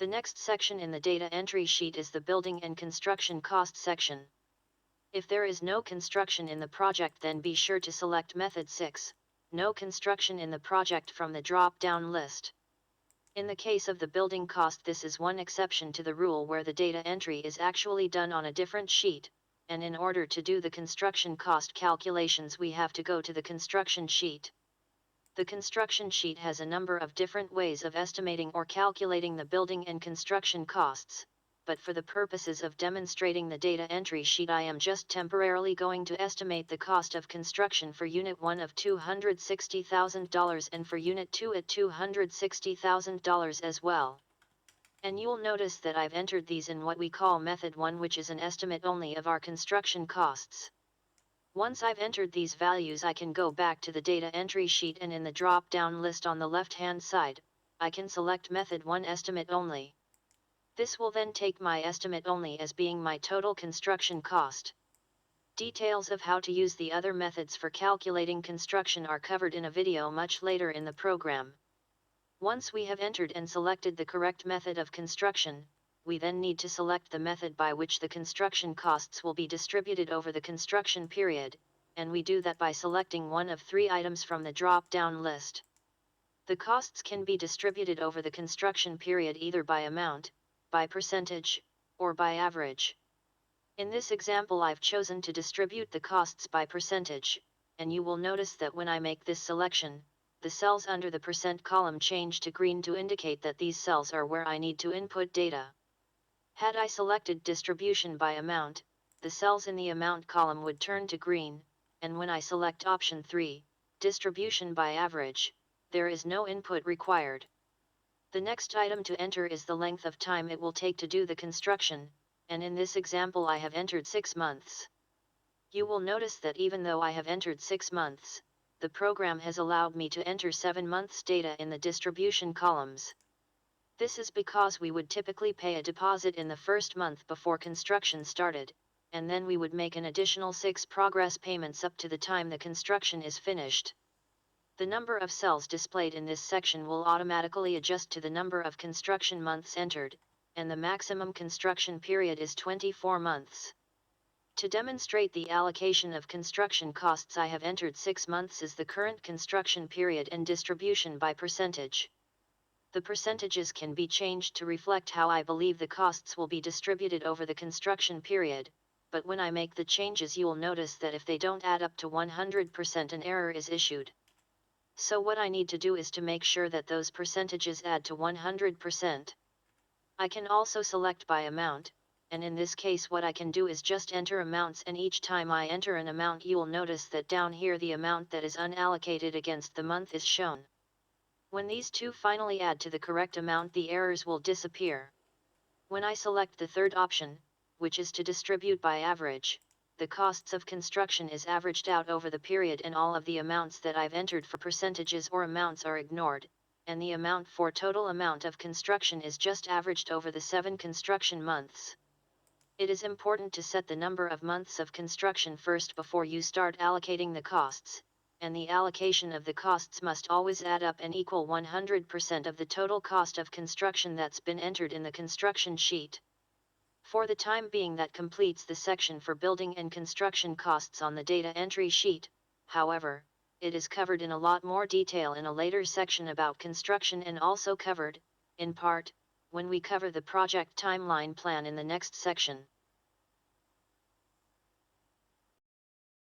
The next section in the data entry sheet is the building and construction cost section. If there is no construction in the project, then be sure to select method 6, no construction in the project, from the drop-down list. In the case of the building cost, this is one exception to the rule where the data entry is actually done on a different sheet, and in order to do the construction cost calculations we have to go to the construction sheet. The construction sheet has a number of different ways of estimating or calculating the building and construction costs, but for the purposes of demonstrating the data entry sheet, I am just temporarily going to estimate the cost of construction for Unit 1 of $260,000 and for Unit 2 at $260,000 as well. And you'll notice that I've entered these in what we call Method 1, which is an estimate only of our construction costs. Once I've entered these values, I can go back to the data entry sheet, and in the drop-down list on the left-hand side, I can select Method 1 Estimate Only. This will then take my estimate only as being my total construction cost. Details of how to use the other methods for calculating construction are covered in a video much later in the program. Once we have entered and selected the correct method of construction, we then need to select the method by which the construction costs will be distributed over the construction period, and we do that by selecting one of 3 items from the drop-down list. The costs can be distributed over the construction period either by amount, by percentage, or by average. In this example, I've chosen to distribute the costs by percentage, and you will notice that when I make this selection, the cells under the percent column change to green to indicate that these cells are where I need to input data. Had I selected distribution by amount, the cells in the amount column would turn to green, and when I select option 3, distribution by average, there is no input required. The next item to enter is the length of time it will take to do the construction, and in this example I have entered 6 months. You will notice that even though I have entered 6 months, the program has allowed me to enter 7 months data in the distribution columns. This is because we would typically pay a deposit in the first month before construction started, and then we would make an additional 6 progress payments up to the time the construction is finished. The number of cells displayed in this section will automatically adjust to the number of construction months entered, and the maximum construction period is 24 months. To demonstrate the allocation of construction costs, I have entered 6 months as the current construction period and distribution by percentage. The percentages can be changed to reflect how I believe the costs will be distributed over the construction period, but when I make the changes, you will notice that if they don't add up to 100%, an error is issued. So what I need to do is to make sure that those percentages add to 100%. I can also select by amount, and in this case what I can do is just enter amounts, and each time I enter an amount, you will notice that down here the amount that is unallocated against the month is shown. When these two finally add to the correct amount, the errors will disappear. When I select the third option, which is to distribute by average, the costs of construction is averaged out over the period, and all of the amounts that I've entered for percentages or amounts are ignored, and the amount for total amount of construction is just averaged over the 7 construction months. It is important to set the number of months of construction first before you start allocating the costs, and the allocation of the costs must always add up and equal 100% of the total cost of construction that's been entered in the construction sheet. For the time being, that completes the section for building and construction costs on the data entry sheet. However, it is covered in a lot more detail in a later section about construction, and also covered, in part, when we cover the project timeline plan in the next section.